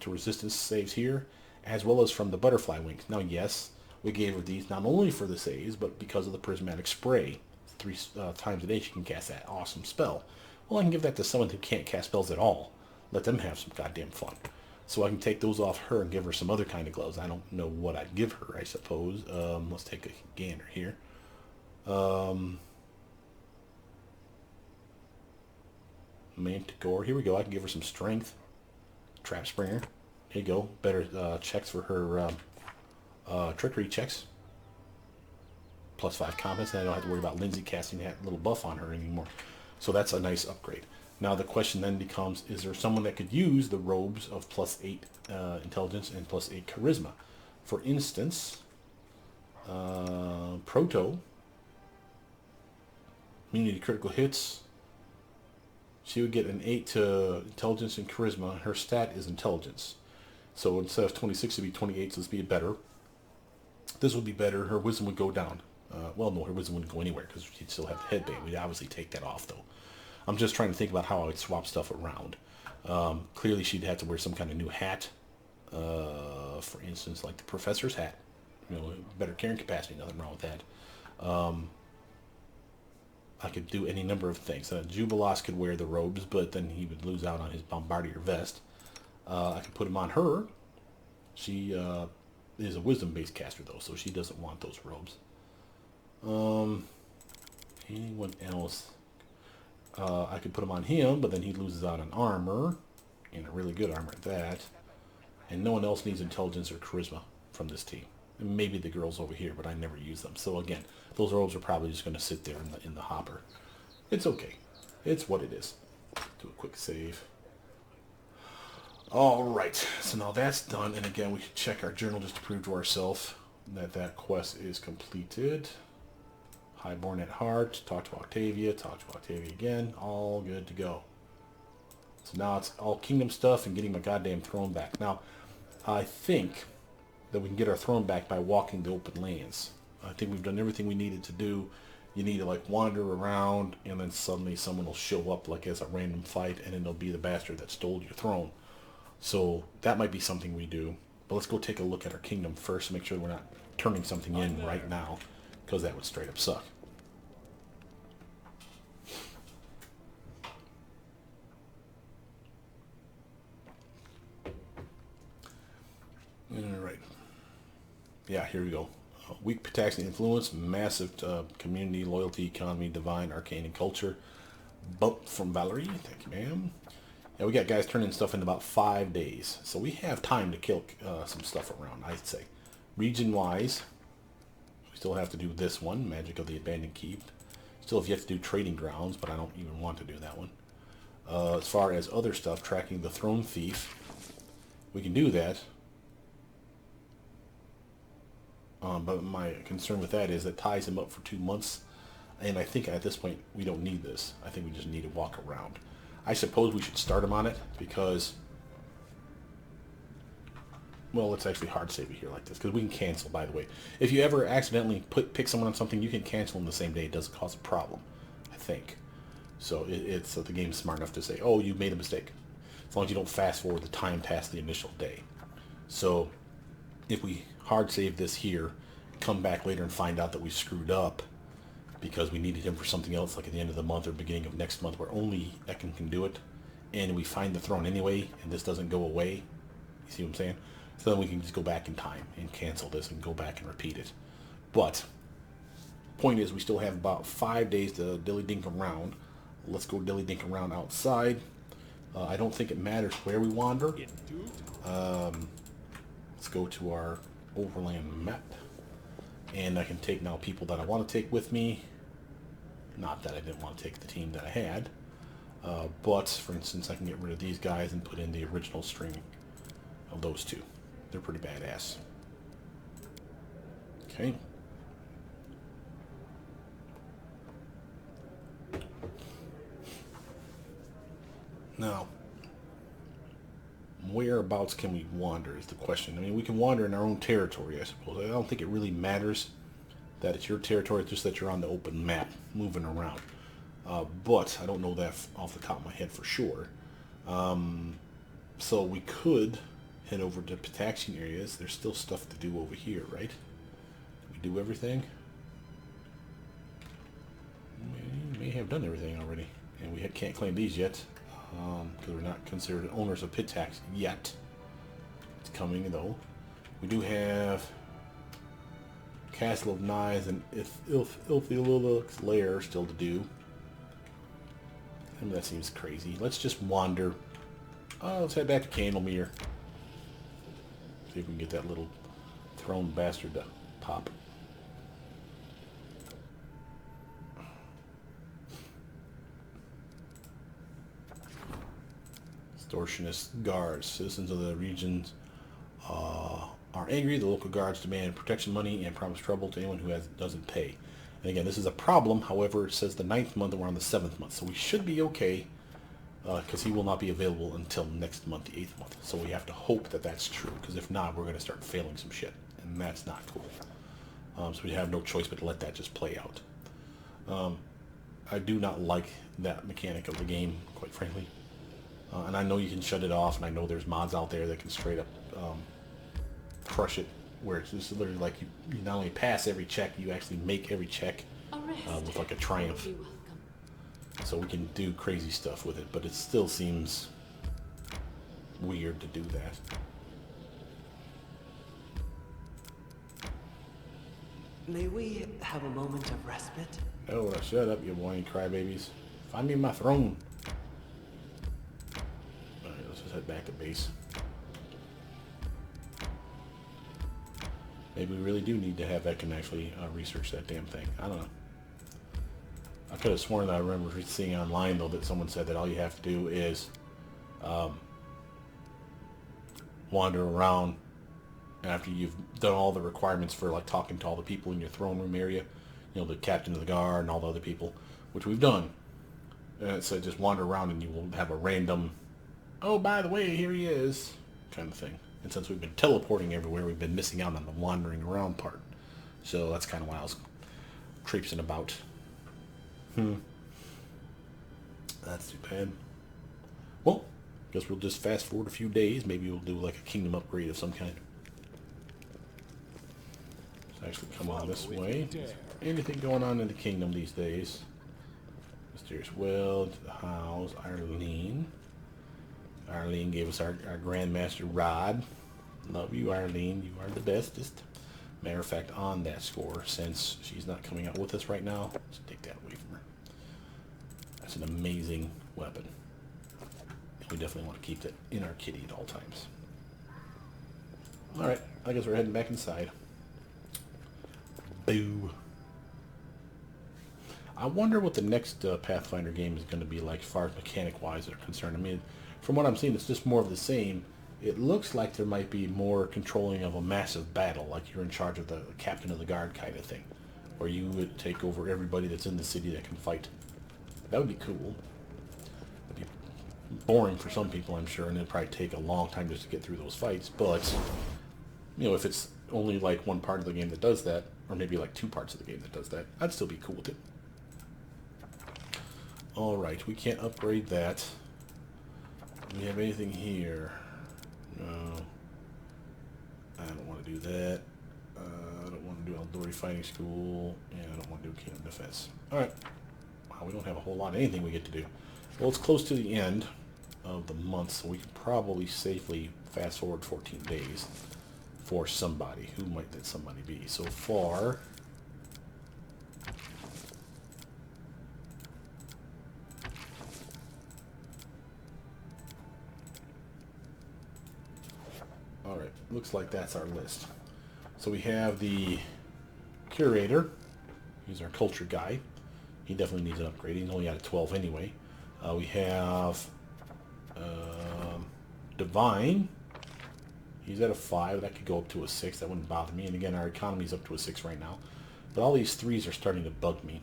to resistance saves here, as well as from the Butterfly Wings. Now, yes, we gave her these not only for the saves, but because of the Prismatic Spray. 3 times a day she can cast that awesome spell. Well, I can give that to someone who can't cast spells at all. Let them have some goddamn fun. So I can take those off her and give her some other kind of gloves. I don't know what I'd give her, I suppose. Let's take a gander here. Manticore. Here we go. I can give her some strength. Trap Springer. Here you go. Better checks for her trickery checks. +5 confidence. And I don't have to worry about Lindsay casting that little buff on her anymore. So that's a nice upgrade. Now the question then becomes, is there someone that could use the robes of +8 intelligence and +8 charisma? For instance, Proto, immunity to critical hits. She would get an 8 to intelligence and charisma. Her stat is intelligence. So instead of 26, it would be 28, so this would be better. This would be better. Her wisdom would go down. Well, no, her wisdom wouldn't go anywhere because she'd still have the headband. We'd obviously take that off, though. I'm just trying to think about how I would swap stuff around. Clearly, she'd have to wear some kind of new hat. For instance, like the professor's hat. You know, better carrying capacity, nothing wrong with that. I could do any number of things. Jubilos could wear the robes, but then he would lose out on his Bombardier vest. I could put him on her. She is a wisdom-based caster, though, so she doesn't want those robes. Anyone else? I could put him on him, but then he loses out on armor, and a really good armor at that. And no one else needs intelligence or charisma from this team. And maybe the girls over here, but I never use them. So again, those robes are probably just going to sit there in the hopper. It's okay. It's what it is. Do a quick save. All right. So now that's done. And again, we should check our journal just to prove to ourselves that that quest is completed. Highborn at heart, talk to Octavia again, all good to go. So now it's all kingdom stuff and getting my goddamn throne back. Now, I think that we can get our throne back by walking the open lands. I think we've done everything we needed to do. You need to like wander around and then suddenly someone will show up like as a random fight and then it'll be the bastard that stole your throne. So that might be something we do. But let's go take a look at our kingdom first to make sure we're not turning something in right now, because that would straight up suck. Alright. Yeah, here we go. Weak attacks and influence, massive community, loyalty, economy, divine, arcane, and culture. Bump from Valerie. Thank you, ma'am. Yeah, we got guys turning stuff in about 5 days. So we have time to kill some stuff around, I'd say. Region-wise, still have to do this one, Magic of the Abandoned Keep. Still have yet to do Trading Grounds, but I don't even want to do that one. As far as other stuff, tracking the Throne Thief, we can do that. But my concern with that is it ties him up for 2 months, and I think at this point we don't need this. I think we just need to walk around. I suppose we should start him on it because, well, let's actually hard save it here like this because we can cancel, by the way. If you ever accidentally pick someone on something, you can cancel them the same day. It doesn't cause a problem, I think. So it's the game's smart enough to say, oh, you made a mistake. As long as you don't fast forward the time past the initial day. So if we hard save this here, come back later and find out that we screwed up because we needed him for something else, like at the end of the month or beginning of next month, where only Ekin can do it, and we find the throne anyway, and this doesn't go away. You see what I'm saying? So then we can just go back in time and cancel this and go back and repeat it. But point is, we still have about 5 days to dilly-dink around. Let's go dilly-dink around outside. I don't think it matters where we wander. Let's go to our overland map. And I can take now people that I want to take with me. Not that I didn't want to take the team that I had. But, for instance, I can get rid of these guys and put in the original string of those two. They're pretty badass. Okay. Now, whereabouts can we wander is the question. I mean, we can wander in our own territory, I suppose. I don't think it really matters that it's your territory, it's just that you're on the open map, moving around. But I don't know that off the top of my head for sure. So we could head over to Pitaxian areas. There's still stuff to do over here, right? Did we do everything? We may have done everything already. And we can't claim these yet. Because we're not considered owners of Pitax yet. It's coming though. We do have Castle of Knives and Ilthiluluk's Lair still to do. I mean, that seems crazy. Let's just wander. Let's head back to Candlemere. See if we can get that little throne bastard to pop. Extortionist guards. Citizens of the regions are angry. The local guards demand protection money and promise trouble to anyone who doesn't pay. And again, this is a problem. However, it says the 9th month and we're on the 7th month. So we should be okay because he will not be available until next month, the 8th month. So we have to hope that that's true, because if not, we're going to start failing some shit. And that's not cool. So we have no choice but to let that just play out. I do not like that mechanic of the game, quite frankly. And I know you can shut it off, and I know there's mods out there that can straight up crush it, where it's just literally like you not only pass every check, you actually make every check with like a triumph. So we can do crazy stuff with it, but it still seems weird to do that. May we have a moment of respite? Oh, shut up, you whiny crybabies. Find me my throne. Alright, let's just head back to base. Maybe we really do need to have Ekin actually research that damn thing. I don't know. I could have sworn that I remember seeing online, though, that someone said that all you have to do is wander around after you've done all the requirements for, like, talking to all the people in your throne room area. You know, the captain of the guard and all the other people, which we've done. And it said just wander around and you will have a random, oh, by the way, here he is, kind of thing. And since we've been teleporting everywhere, we've been missing out on the wandering around part. So that's kind of why I was traipsing about. That's too bad. Well, guess we'll just fast forward a few days. Maybe we'll do like a kingdom upgrade of some kind. Let's actually come on this way. Anything going on in the kingdom these days? Mysterious Well, to the house, Arlene. Arlene gave us our Grandmaster Rod. Love you, Arlene. You are the bestest. Matter of fact, on that score, since she's not coming out with us right now, let's take that away from her. That's an amazing weapon. We definitely want to keep that in our kitty at all times. Alright, I guess we're heading back inside. Boo. I wonder what the next Pathfinder game is going to be like as far as mechanic-wise are concerned. I mean, from what I'm seeing, it's just more of the same. It looks like there might be more controlling of a massive battle, like you're in charge of the captain of the guard kind of thing, where you would take over everybody that's in the city that can fight. That would be cool. It'd be boring for some people, I'm sure, and it'd probably take a long time just to get through those fights, but, you know, if it's only like one part of the game that does that, or maybe like two parts of the game that does that, I'd still be cool with it. Alright, we can't upgrade that. Do we have anything here? No. I don't want to do that. I don't want to do Eldori Fighting School. And I don't want to do Kingdom Defense. Alright. Wow, we don't have a whole lot of anything we get to do. Well, it's close to the end of the month, so we can probably safely fast forward 14 days for somebody. Who might that somebody be? So far... Alright, looks like that's our list. So we have the curator. He's our culture guy. He definitely needs an upgrade. He's only at a 12 anyway. We have divine. He's at a 5. That could go up to a 6. That wouldn't bother me. And again, our economy's up to a 6 right now. But all these 3s are starting to bug me.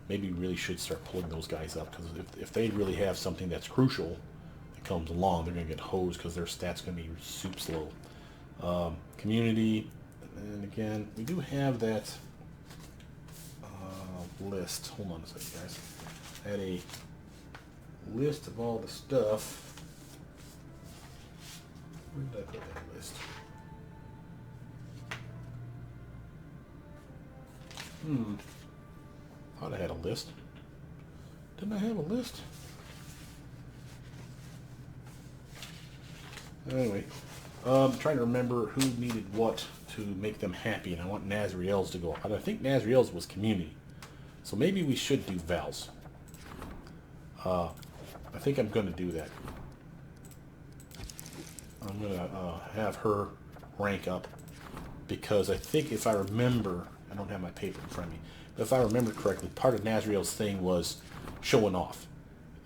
Maybe we really should start pulling those guys up, because if they really have something that's crucial that comes along, they're going to get hosed because their stats going to be soup slow. Community, and again, we do have that list. Hold on a second, guys. I had a list of all the stuff. Where did I put that list? Thought I had a list. Didn't I have a list? Anyway, I'm trying to remember who needed what to make them happy, and I want Nazriel's to go up. I think Nazriel's was community, so maybe we should do Val's. I think I'm going to do that. I'm going to have her rank up, because I think if I remember, I don't have my paper in front of me, but if I remember correctly, part of Nazriel's thing was showing off.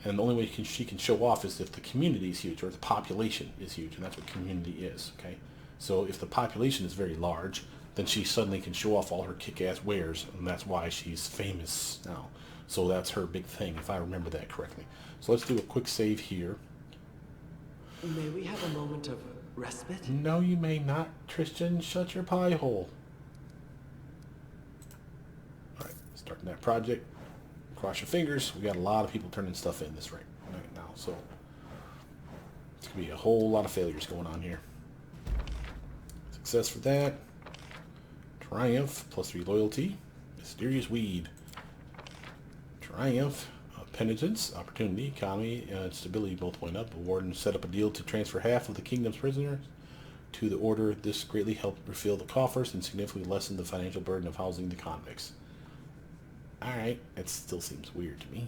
And the only way she can show off is if the community is huge, or the population is huge, and that's what community is, okay? So if the population is very large, then she suddenly can show off all her kick-ass wares, and that's why she's famous now. So that's her big thing, if I remember that correctly. So let's do a quick save here. May we have a moment of respite? No, you may not, Tristan. Shut your pie hole. Alright, starting that project. Cross your fingers. We got a lot of people turning stuff in this right now, so it's gonna be a whole lot of failures going on here. Success for that. Triumph, +3 loyalty. Mysterious weed. Triumph, penitence, opportunity, economy, and stability both went up. The warden set up a deal to transfer half of the kingdom's prisoners to the order. This greatly helped refill the coffers and significantly lessen the financial burden of housing the convicts. Alright, it still seems weird to me.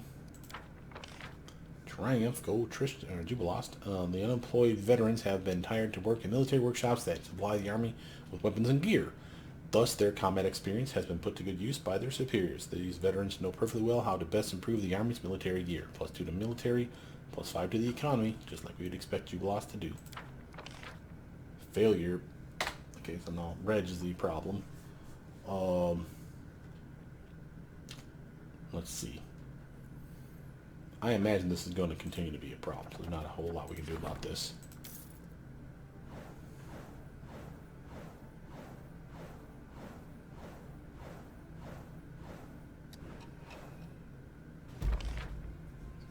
Triumph, go Jubilost. The unemployed veterans have been hired to work in military workshops that supply the army with weapons and gear. Thus, their combat experience has been put to good use by their superiors. These veterans know perfectly well how to best improve the army's military gear. +2 to military, +5 to the economy, just like we would expect Jubilost to do. Failure. Okay, so now Reg is the problem. Let's see. I imagine this is going to continue to be a problem. So there's not a whole lot we can do about this.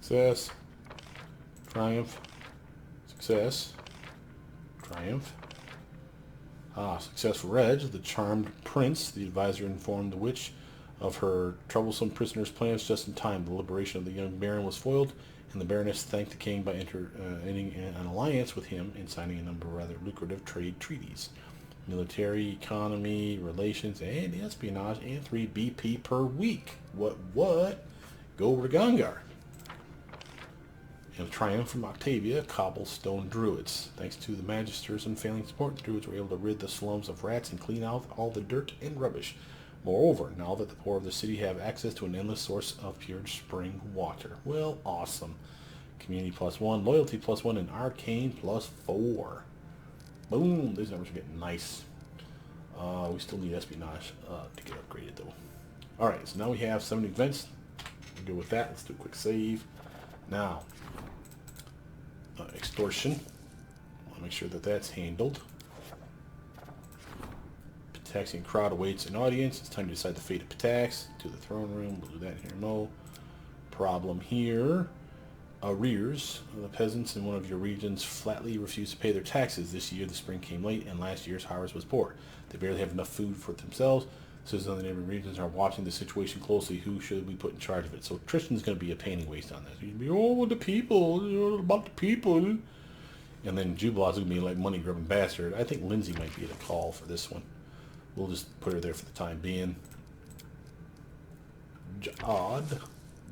Success. Triumph. Success. Triumph. Success for Reg, the charmed prince. The advisor informed the witch of her troublesome prisoner's plans just in time. The liberation of the young baron was foiled, and the baroness thanked the king by entering an alliance with him and signing a number of rather lucrative trade treaties. Military, economy, relations, and espionage, and 3 BP per week. What? Go Ragangar. And Triumph from Octavia, cobblestone druids. Thanks to the Magister's unfailing support, the druids were able to rid the slums of rats and clean out all the dirt and rubbish. Moreover, now that the poor of the city have access to an endless source of pure spring water. Well, awesome. Community +1, loyalty +1, and arcane +4. Boom! These numbers are getting nice. We still need espionage to get upgraded, though. Alright, so now we have 7 events. We're good with that. Let's do a quick save. Now, extortion. I'll make sure that that's handled. Pitaxian crowd awaits an audience. It's time to decide the fate of Pitax. To the throne room. We'll do that here. No problem here. Arrears. The peasants in one of your regions flatly refuse to pay their taxes. This year the spring came late and last year's harvest was poor. They barely have enough food for themselves. Citizens of the neighboring regions are watching the situation closely. Who should we put in charge of it? So Tristan's going to be a painting waste on this. He'd be, oh, the people, you know, about the people. And then Jubilaw's going to be like money-grubbing bastard. I think Lindsay might be the call for this one. We'll just put her there for the time being. Odd.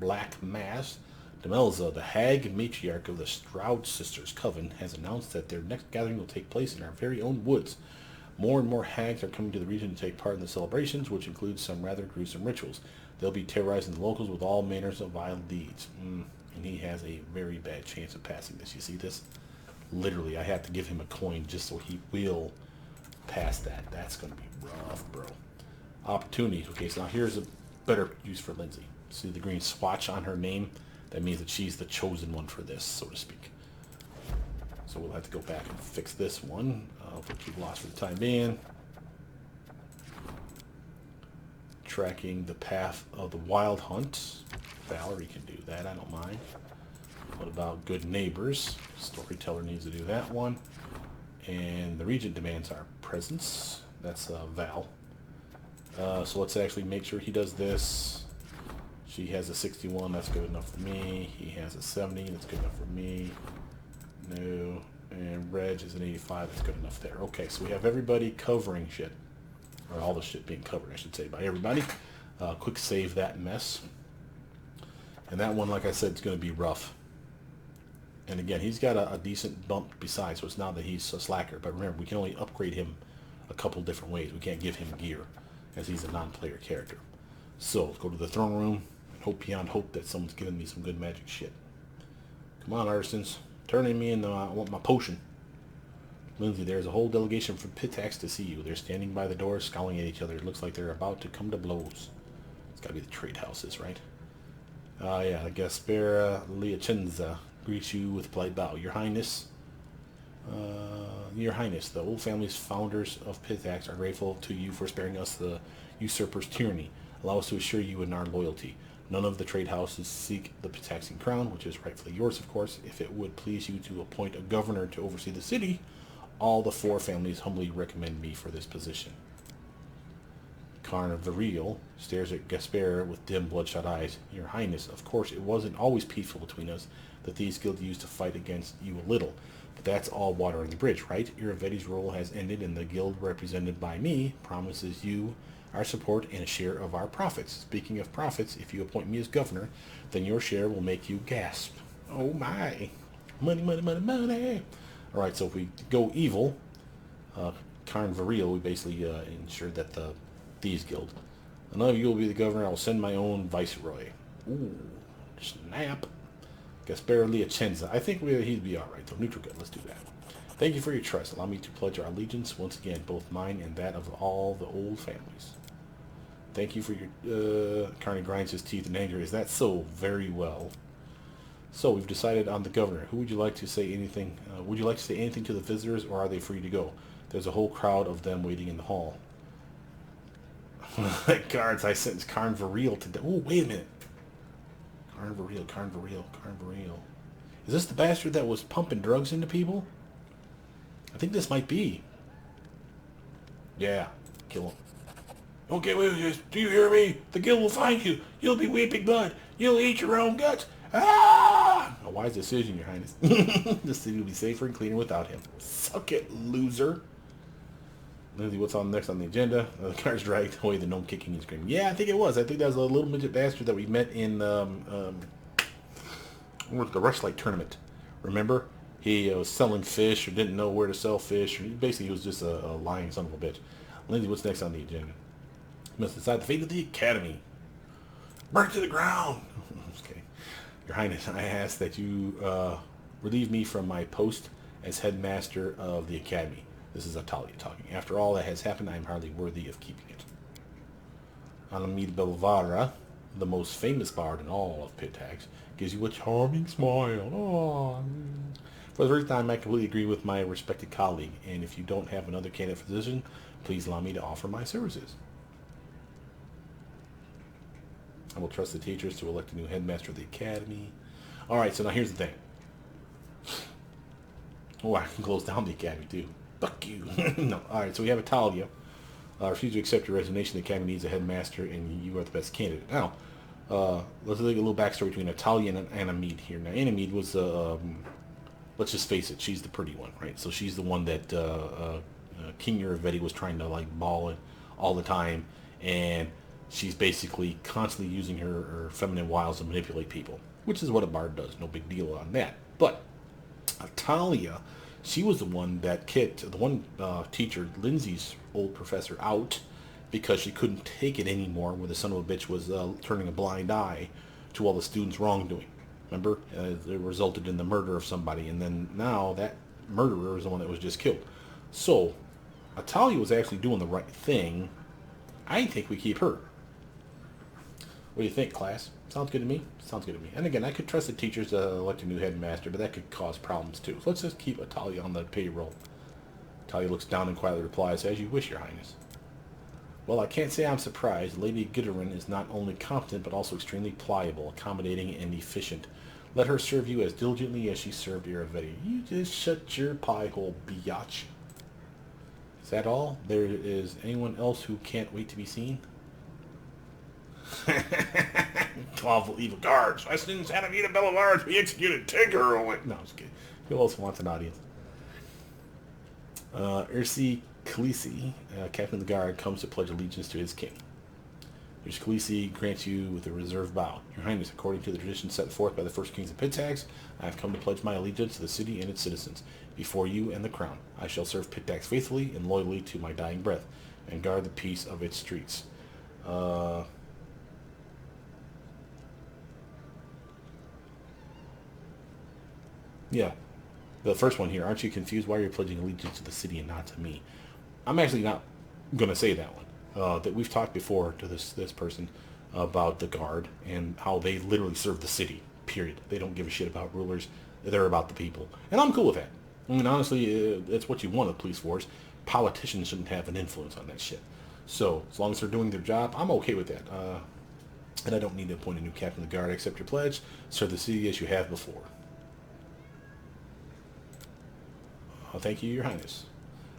Black Mass. Demelza, the hag matriarch of the Stroud Sisters Coven, has announced that their next gathering will take place in our very own woods. More and more hags are coming to the region to take part in the celebrations, which includes some rather gruesome rituals. They'll be terrorizing the locals with all manners of vile deeds. And he has a very bad chance of passing this. You see this? Literally, I have to give him a coin just so he will pass that. That's going to be rough, bro. Opportunities. Okay, so now here's a better use for Lindsay. See the green swatch on her name? That means that she's the chosen one for this, so to speak. So we'll have to go back and fix this one. Put Jubilaw for the time being. Tracking the path of the wild hunt. Valerie can do that, I don't mind. What about good neighbors? Storyteller needs to do that one. And the regent demands our presence. That's Val. So let's actually make sure he does this. She has a 61, that's good enough for me. He has a 70, that's good enough for me. No. And Reg is an 85, that's good enough there. Okay, so we have everybody covering shit. Or all the shit being covered, I should say, by everybody. Quick save that mess. And that one, like I said, is going to be rough. And again, he's got a decent bump besides, so it's not that he's a slacker. But remember, we can only upgrade him a couple different ways. We can't give him gear, as he's a non-player character. So, let's go to the throne room. Hope beyond hope that someone's giving me some good magic shit. Come on, artisans. Turning me in. I want my potion. Lindsay, there's a whole delegation from Pitax to see you. They're standing by the door, scowling at each other. It looks like they're about to come to blows. It's got to be the trade houses, right? Yeah, Gaspera Liacenza greets you with polite bow. Your Highness, the old family's founders of Pitax are grateful to you for sparing us the usurper's tyranny. Allow us to assure you in our loyalty. None of the trade houses seek the Pitaxian crown, which is rightfully yours, of course. If it would please you to appoint a governor to oversee the city, all the 4 families humbly recommend me for this position. Karn of the Real stares at Gasper with dim, bloodshot eyes. Your Highness, of course, it wasn't always peaceful between us. The thieves guild used to fight against you a little. But that's all water on the bridge, right? Iravetti's role has ended, and the guild represented by me promises you our support and a share of our profits. Speaking of profits, if you appoint me as governor, then your share will make you gasp. Oh my. Money, money, money, money. Alright, so if we go evil, Karn Varil, we basically ensure that the Thieves Guild. None of you will be the governor. I will send my own viceroy. Ooh, snap. Gaspera Liacenza. I think he'd be alright, though. Neutral good. Let's do that. Thank you for your trust. Allow me to pledge our allegiance once again, both mine and that of all the old families. Thank you for your... Carney grinds his teeth in anger. Is that so? Very well. So, we've decided on the governor. Who would you like to say anything? Would you like to say anything to the visitors, or are they free to go? There's a whole crowd of them waiting in the hall. Guards, I sentence Karn Varil to... Oh, wait a minute. Karn Varil, Karn Varil, Karn Varil. Is this the bastard that was pumping drugs into people? I think this might be. Yeah, kill him. Don't get away with this. Do you hear me? The guild will find you. You'll be weeping blood. You'll eat your own guts. Ah! A wise decision, Your Highness. The city will be safer and cleaner without him. Suck it, loser. Lindsay, what's on next on the agenda? The car's dragged away, the gnome kicking and screaming. Yeah, I think it was. I think that was a little midget bastard that we met in the Rushlight tournament. Remember? He was selling fish or didn't know where to sell fish. Or basically, he was just a lying son of a bitch. Lindsay, what's next on the agenda? You must decide the fate of the Academy. Burn it to the ground! Okay. Your Highness, I ask that you relieve me from my post as headmaster of the Academy. This is Atalia talking. After all that has happened, I am hardly worthy of keeping it. Alameda Belvara, the most famous bard in all of Pitax, gives you a charming smile. Oh. For the first time, I completely agree with my respected colleague, and if you don't have another candidate for the position, please allow me to offer my services. I will trust the teachers to elect a new headmaster of the academy. Alright, so now here's the thing. Oh, I can close down the academy too. Fuck you. No. Alright, so we have Atalia. Refuse to accept your resignation. The academy needs a headmaster, and you are the best candidate. Now, let's look at a little backstory between Atalia and Anamede here. Now, Anamede was, let's just face it, she's the pretty one, right? So she's the one that King Uravetti was trying to, like, ball it all the time, and she's basically constantly using her feminine wiles to manipulate people, which is what a bard does. No big deal on that. But Atalia, she was the one that kicked the one teacher, Lindsay's old professor, out because she couldn't take it anymore when the son of a bitch was turning a blind eye to all the students' wrongdoing. Remember? It resulted in the murder of somebody, and then now that murderer is the one that was just killed. So, Atalia was actually doing the right thing. I think we keep her. What do you think, class? Sounds good to me? Sounds good to me. And again, I could trust the teachers to elect a new headmaster, but that could cause problems too. So let's just keep Atalia on the payroll. Atalia looks down and quietly replies, as you wish, your highness. Well, I can't say I'm surprised. Lady Gitterin is not only competent, but also extremely pliable, accommodating, and efficient. Let her serve you as diligently as she served Uravetti. You just shut your pie hole, biatch. Is that all? There is anyone else who can't wait to be seen? 12 evil guards. Weston's Anameda Bellavard be executed. Take her away. No, I'm just kidding. Who else wants an audience? Ursi Khaleesi, captain of the guard, comes to pledge allegiance to his king. Ursi Khaleesi grants you with a reserved vow. Your Highness, according to the tradition set forth by the first kings of Pitax, I have come to pledge my allegiance to the city and its citizens, before you and the crown. I shall serve Pitax faithfully and loyally to my dying breath, and guard the peace of its streets. Yeah, the first one here. Aren't you confused why you're pledging allegiance to the city and not to me? I'm actually not going to say that one. That we've talked before to this person about the guard and how they literally serve the city, period. They don't give a shit about rulers. They're about the people. And I'm cool with that. I mean, honestly, it's what you want of the police force. Politicians shouldn't have an influence on that shit. So, as long as they're doing their job, I'm okay with that. And I don't need to appoint a new captain of the guard. Accept your pledge. Serve the city as you have before. Thank you, Your Highness.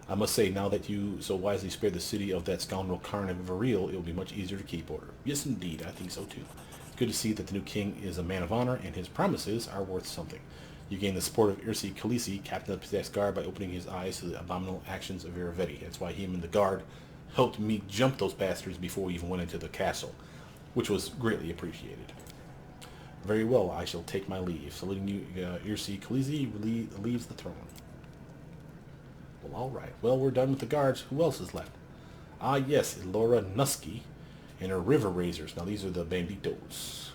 I must say, now that you so wisely spared the city of that scoundrel Karn of Varil, it will be much easier to keep order. Yes, indeed, I think so too. Good to see that the new king is a man of honor, and his promises are worth something. You gain the support of Ursi Khaleesi, captain of the Pitax Guard, by opening his eyes to the abominable actions of Uravetti. That's why him and the guard helped me jump those bastards before we even went into the castle, which was greatly appreciated. Very well, I shall take my leave. Saluting you, Ursi Khaleesi leaves the throne. Well, all right. Well, we're done with the guards. Who else is left? Ah, yes, Elora Nusky and her River Razors. Now, these are the Banditos.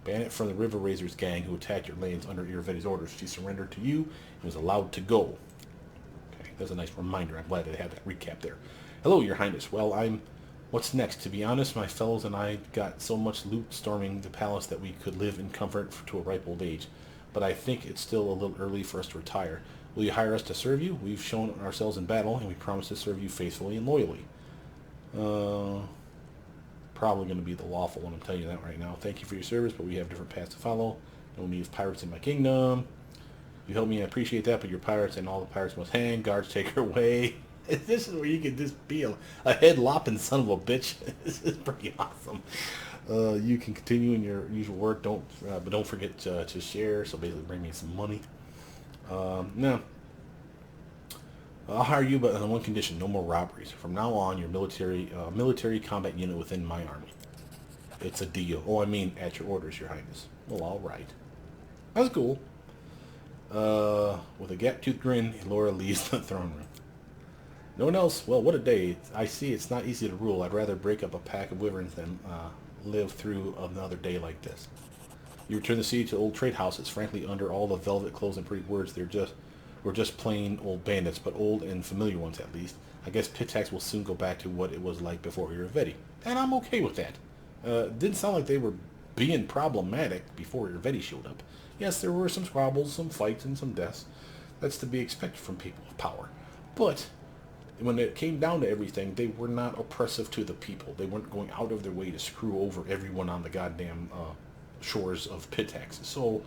Bandit from the River Razors gang who attacked your lands under Uravetti's orders. She surrendered to you and was allowed to go. Okay, that's a nice reminder. I'm glad to have that recap there. Hello, Your Highness. Well, What's next? To be honest, my fellows and I got so much loot storming the palace that we could live in comfort to a ripe old age. But I think it's still a little early for us to retire. Will you hire us to serve you? We've shown ourselves in battle, and we promise to serve you faithfully and loyally. Probably going to be the lawful one, I'm telling you that right now. Thank you for your service, but we have different paths to follow. No need of pirates in my kingdom. You help me, I appreciate that, but you're pirates, and all the pirates must hang. Guards take her away. This is where you can just be a head-lopping son of a bitch. This is pretty awesome. You can continue in your usual work, but don't forget to share, so basically bring me some money. No. I'll hire you, but on one condition: no more robberies. From now on, you're military combat unit within my army. It's a deal. Oh, I mean, at your orders, Your Highness. Well, all right. That's cool. With a gap-toothed grin, Laura leaves the throne room. No one else? Well, what a day. I see it's not easy to rule. I'd rather break up a pack of wyverns than live through another day like this. You return the city to old trade houses. Frankly, under all the velvet clothes and pretty words, we're just plain old bandits, but old and familiar ones at least. I guess Pitax will soon go back to what it was like before Iravetti. And I'm okay with that. Didn't sound like they were being problematic before Iravetti showed up. Yes, there were some squabbles, some fights, and some deaths. That's to be expected from people of power. But when it came down to everything, they were not oppressive to the people. They weren't going out of their way to screw over everyone on the goddamn shores of Pitax. So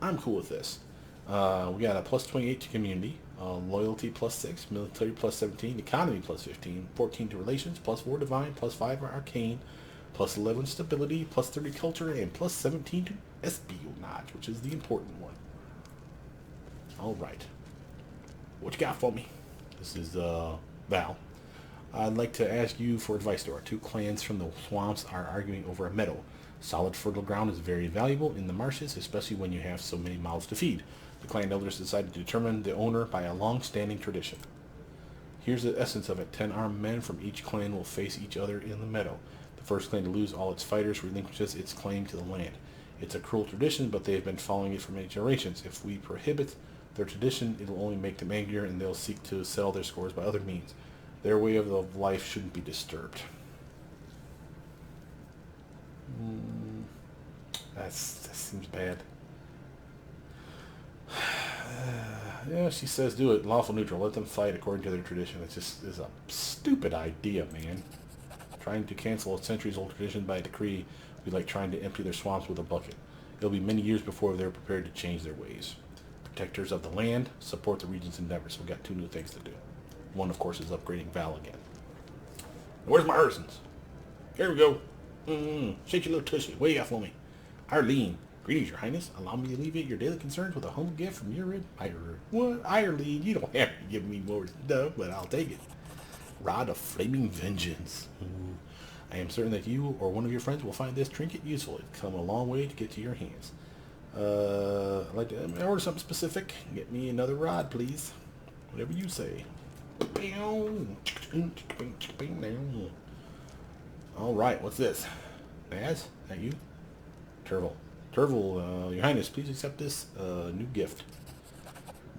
I'm cool with this. We got a plus 28 to community, loyalty plus 6, military plus 17, economy plus 15, 14 to relations, plus 4 divine, plus 5 arcane, plus 11 stability, plus 30 culture, and plus 17 to espionage, which is the important one. Alright. What you got for me? This is Val. I'd like to ask you for advice. There are two clans from the swamps are arguing over a meadow. Solid fertile ground is very valuable in the marshes, especially when you have so many mouths to feed. The clan elders decided to determine the owner by a long-standing tradition. Here's the essence of it. 10 armed men from each clan will face each other in the meadow. The first clan to lose all its fighters relinquishes its claim to the land. It's a cruel tradition, but they have been following it for many generations. If we prohibit their tradition, it will only make them angrier, and they'll seek to sell their scores by other means. Their way of life shouldn't be disturbed. That seems bad. Yeah, she says do it. Lawful neutral. Let them fight according to their tradition. It's just is a stupid idea, man. Trying to cancel a centuries-old tradition by decree would be like trying to empty their swamps with a bucket. It'll be many years before they're prepared to change their ways. Protectors of the land, support the region's endeavors. So we've got 2 new things to do. One, of course, is upgrading Val again. Where's my Ursons? Here we go. Shake your little tushy. What you got for me? Arlene. Greetings, Your Highness. Allow me to alleviate your daily concerns with a humble gift from your What? Arlene, you don't have to give me more stuff, but I'll take it. Rod of Flaming Vengeance. I am certain that you or one of your friends will find this trinket useful. It's come a long way to get to your hands. I'd like to order something specific. Get me another rod, please. Whatever you say. Alright, what's this? Naz? That you? Turvel. Turvel, Your Highness, please accept this new gift.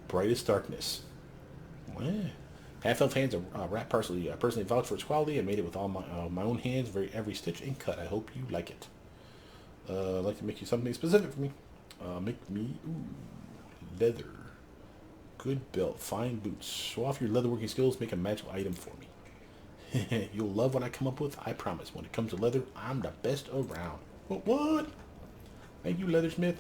Brightest Darkness. What? Half-elf hands, a wrap parsley. I personally vouch for its quality. I made it with all my own hands, every stitch and cut. I hope you like it. I'd like to make you something specific for me. Make me leather. Good belt. Fine boots. Show off your leatherworking skills. Make a magical item for me. You'll love what I come up with. I promise. When it comes to leather, I'm the best around. What? Thank you, Leathersmith.